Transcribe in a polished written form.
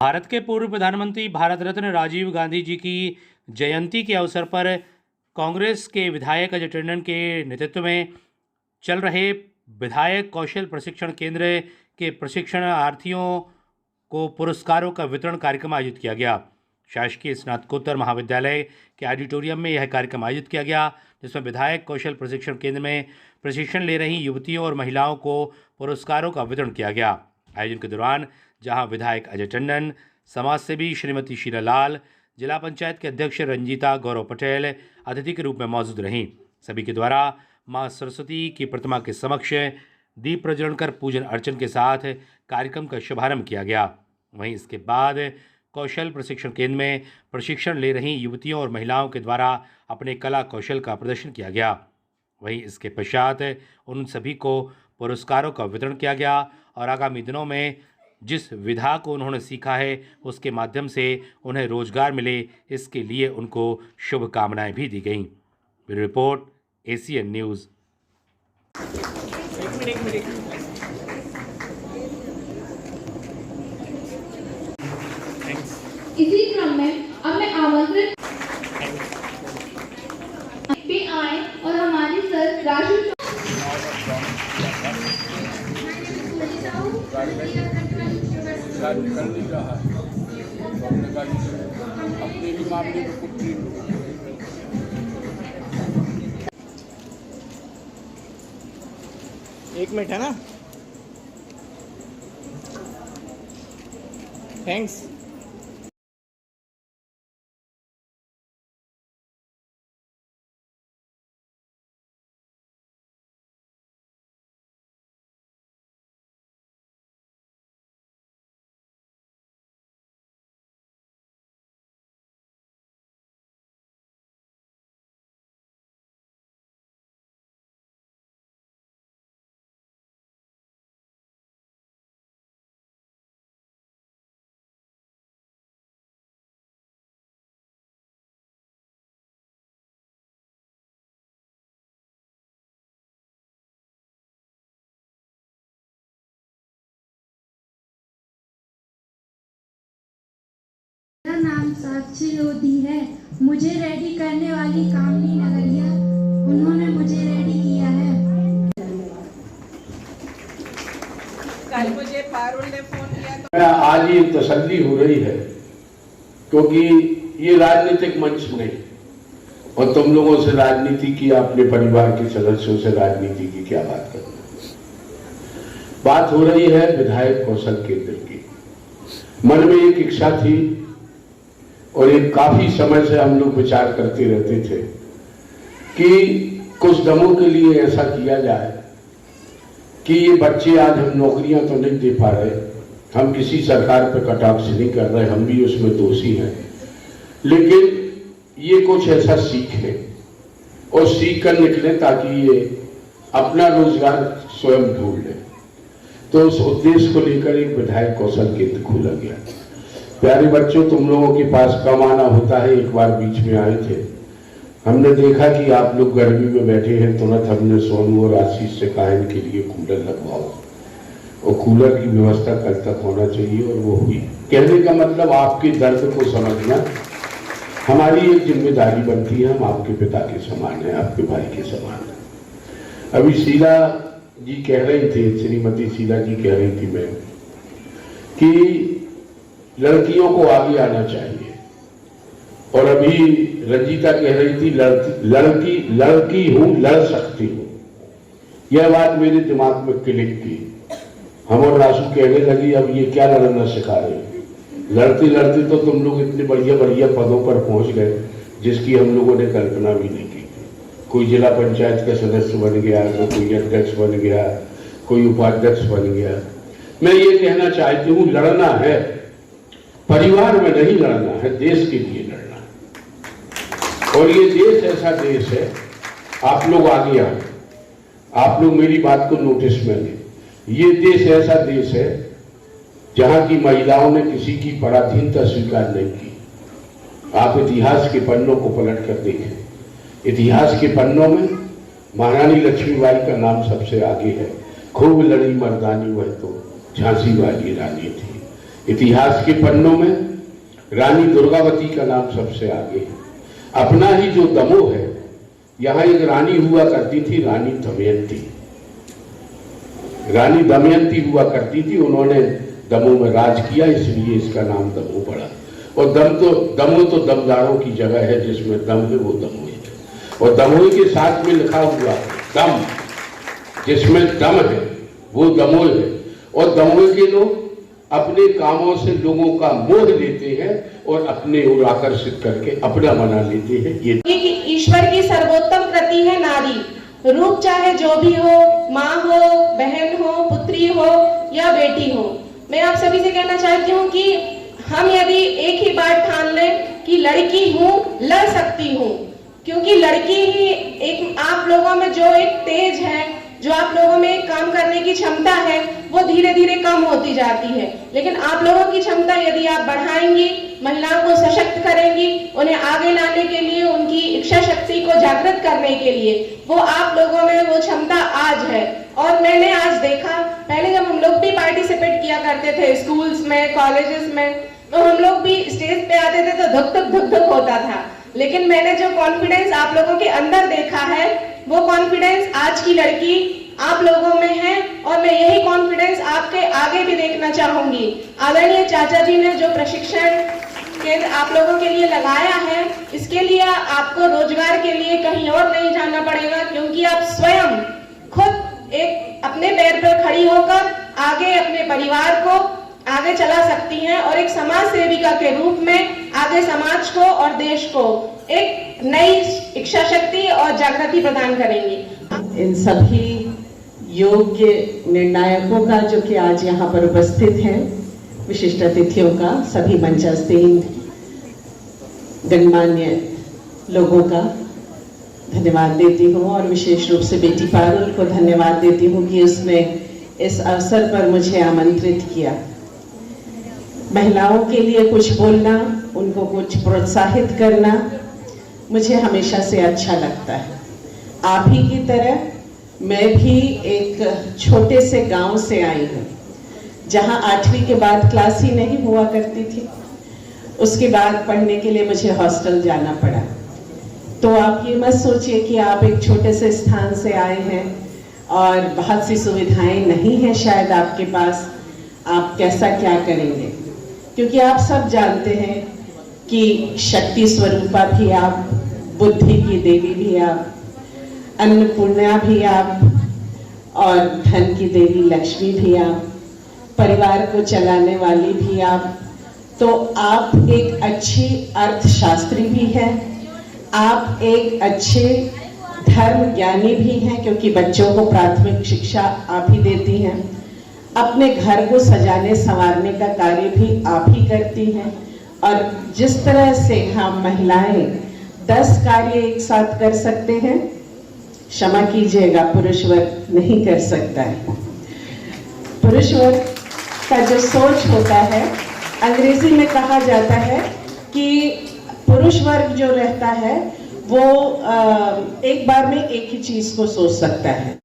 भारत के पूर्व प्रधानमंत्री भारत रत्न राजीव गांधी जी की जयंती के अवसर पर कांग्रेस के विधायक अजय टंडन के नेतृत्व में चल रहे विधायक कौशल प्रशिक्षण केंद्र के प्रशिक्षणार्थियों को पुरस्कारों का वितरण कार्यक्रम आयोजित किया गया। शासकीय स्नातकोत्तर महाविद्यालय के ऑडिटोरियम में यह कार्यक्रम आयोजित किया गया, जिसमें विधायक कौशल प्रशिक्षण केंद्र में प्रशिक्षण ले रही युवतियों और महिलाओं को पुरस्कारों का वितरण किया गया। आयोजन के दौरान जहां विधायक अजय टंडन, समाजसेवी श्रीमती शीला लाल, जिला पंचायत के अध्यक्ष रंजीता गौरव पटेल अतिथि के रूप में मौजूद रहीं। सभी के द्वारा मां सरस्वती की प्रतिमा के समक्ष दीप प्रज्वलन कर पूजन अर्चन के साथ कार्यक्रम का शुभारंभ किया गया। वहीं इसके बाद कौशल प्रशिक्षण केंद्र में प्रशिक्षण ले रही युवतियों और महिलाओं के द्वारा अपने कला कौशल का प्रदर्शन किया गया। वहीं इसके पश्चात उन सभी को पुरस्कारों का वितरण किया गया और आगामी दिनों में जिस विधा को उन्होंने सीखा है उसके माध्यम से उन्हें रोजगार मिले, इसके लिए उनको शुभकामनाएं भी दी गईं। Bureau report, ACN news. इसी क्रम में अब मैं आमंत्रित पे आए और हमारे सर राजू कर नहीं रहा है, अपने भी मामले में कुछ एक मिनट है ना। थैंक्स। मेरा नाम साक्षी लोधी है। मुझे रेडी करने वाली कामनी नगरिया, उन्होंने मुझे रेडी किया है। कल मुझे पारुल ने फोन किया तो आज ये तसल्ली हो रही है, क्योंकि ये राजनीतिक मंच नहीं और तुम लोगों से राजनीति की, अपने परिवार के सदस्यों से राजनीति की क्या बात करना। बात हो रही है विधायक कौशल केंद्र की। मन में एक इच्छा थी और एक काफी समय से हम लोग विचार करते रहते थे कि कुछ दमों के लिए ऐसा किया जाए कि ये बच्चे, आज हम नौकरियां तो नहीं दे पा रहे, हम किसी सरकार पर कटाक्ष नहीं कर रहे, हम भी उसमें दोषी हैं, लेकिन ये कुछ ऐसा सीखें और सीख कर निकलें ताकि ये अपना रोजगार स्वयं ढूंढ लें। तो उस उद्देश्य को लेकर एक विधायक कौशल केंद्र खोला गया। प्यारे बच्चों, तुम लोगों के पास कम आना होता है। एक बार बीच में आए थे, हमने देखा कि आप लोग गर्मी में बैठे हैं, तुरंत हमने सोनू और आशीष से कहा इनके लिए कूलर लगवाओ और कूलर की व्यवस्था कल तक होना चाहिए और वो हुई। कहने का मतलब आपके दर्द को समझना हमारी एक जिम्मेदारी बनती है। हम आपके पिता के समान हैं, आपके भाई के समान हैं। अभी शीला जी कह रही थी, श्रीमती शीला जी कह रही थी मैं कि लड़कियों को आगे आना चाहिए, और अभी रंजीता कह रही थी लड़की हूं, लड़ सकती हूं। यह बात मेरे दिमाग में क्लिक की। हम और राशु कहने लगी अब ये क्या लड़ना सिखा रहे। लड़ते लड़ते तो तुम लोग इतने बढ़िया बढ़िया पदों पर पहुंच गए जिसकी हम लोगों ने कल्पना भी नहीं की। कोई जिला पंचायत का सदस्य बन गया, तो कोई अध्यक्ष बन गया, कोई उपाध्यक्ष बन गया। मैं ये कहना चाहती हूँ, लड़ना है, परिवार में नहीं लड़ना है, देश के लिए लड़ना है। और ये देश ऐसा देश है, आप लोग आगे आए, आप लोग मेरी बात को नोटिस में लें। ये देश ऐसा देश है जहां की महिलाओं ने किसी की पराधीनता स्वीकार नहीं की। आप इतिहास के पन्नों को पलट कर देखें। इतिहास के पन्नों में महारानी लक्ष्मीबाई का नाम सबसे आगे है। खूब लड़ी मर्दानी वह तो झांसी वाली रानी थी। इतिहास के पन्नों में रानी दुर्गावती का नाम सबसे आगे है। अपना ही जो दमोह है, यहां एक रानी हुआ करती थी, रानी दमयंती। रानी दमयंती हुआ करती थी, उन्होंने दमोह में राज किया, इसलिए इसका नाम दमोह पड़ा। और दमोह तो दमदारों की जगह है, जिसमें दम है वो दमोह है। और दमोह के साथ में लिखा हुआ दम, जिसमें दम है वो दमोह है। और दमोह के लोग अपने कामों से लोगों का मोह लेते हैं और अपने ओर आकर्षित करके अपना बना लेते हैं। ये ईश्वर की सर्वोत्तम कृति है नारी। रूप चाहे जो भी हो, माँ हो, बहन हो, पुत्री हो या बेटी हो। मैं आप सभी से कहना चाहती हूँ कि हम यदि एक ही बात ठान लें कि लड़की हूँ, लड़ सकती हूँ, क्योंकि लड़की ही एक आप लोगों में जो एक तेज है, जो आप लोगों में एक काम करने की क्षमता है, वो धीरे धीरे कम होती जाती है। लेकिन आप लोगों की क्षमता यदि आप बढ़ाएंगी, महिलाओं को सशक्त करेंगी, उन्हें आगे लाने के लिए, उनकी इच्छा शक्ति को जागृत करने के लिए, वो आप लोगों में वो क्षमता आज है। और मैंने आज देखा, पहले जब हम लोग भी पार्टिसिपेट किया करते थे स्कूल्स में, कॉलेजेस में, तो हम लोग भी स्टेज पे आते थे तो धक धक होता था। लेकिन मैंने जो कॉन्फिडेंस आप लोगों के अंदर देखा है, वो कॉन्फिडेंस आज की लड़की आप लोगों में है, और मैं यही कॉन्फिडेंस आपके आगे भी देखना चाहूंगी। आदरणीय चाचा जी ने जो प्रशिक्षण केंद्र आप लोगों के लिए लगाया है, इसके लिए आपको रोजगार के लिए कहीं और नहीं जाना पड़ेगा, क्योंकि आप स्वयं खुद एक अपने पैर पर खड़ी होकर आगे अपने परिवार को आगे चला सकती हैं और एक समाज सेविका के रूप में आगे समाज को और देश को एक नई इच्छा शक्ति और जागृति प्रदान करेंगी। इन सभी योग्य निर्णायकों का जो कि आज यहाँ पर उपस्थित हैं, विशिष्ट अतिथियों का, सभी मंचासीन गणमान्य लोगों का धन्यवाद देती हूँ, और विशेष रूप से बेटी पारुल को धन्यवाद देती हूँ कि उसने इस अवसर पर मुझे आमंत्रित किया। महिलाओं के लिए कुछ बोलना, उनको कुछ प्रोत्साहित करना मुझे हमेशा से अच्छा लगता है। आप ही की तरह मैं भी एक छोटे से गांव से आई हूँ, जहाँ 8वीं के बाद क्लास ही नहीं हुआ करती थी। उसके बाद पढ़ने के लिए मुझे हॉस्टल जाना पड़ा। तो आप ये मत सोचिए कि आप एक छोटे से स्थान से आए हैं और बहुत सी सुविधाएं नहीं हैं शायद आपके पास, आप कैसा क्या करेंगे, क्योंकि आप सब जानते हैं कि शक्ति स्वरूपा भी आप, बुद्धि की देवी भी आप, अन्नपूर्णा भी आप, और धन की देवी लक्ष्मी भी आप, परिवार को चलाने वाली भी आप। तो आप एक अच्छी अर्थशास्त्री भी हैं, आप एक अच्छे धर्म ज्ञानी भी हैं, क्योंकि बच्चों को प्राथमिक शिक्षा आप ही देती हैं। अपने घर को सजाने संवारने का कार्य भी आप ही करती हैं। और जिस तरह से हम महिलाएं 10 कार्य एक साथ कर सकते हैं, क्षमा कीजिएगा, पुरुष वर्ग नहीं कर सकता है। पुरुष वर्ग का जो सोच होता है, अंग्रेजी में कहा जाता है कि पुरुष वर्ग जो रहता है वो एक बार में एक ही चीज को सोच सकता है।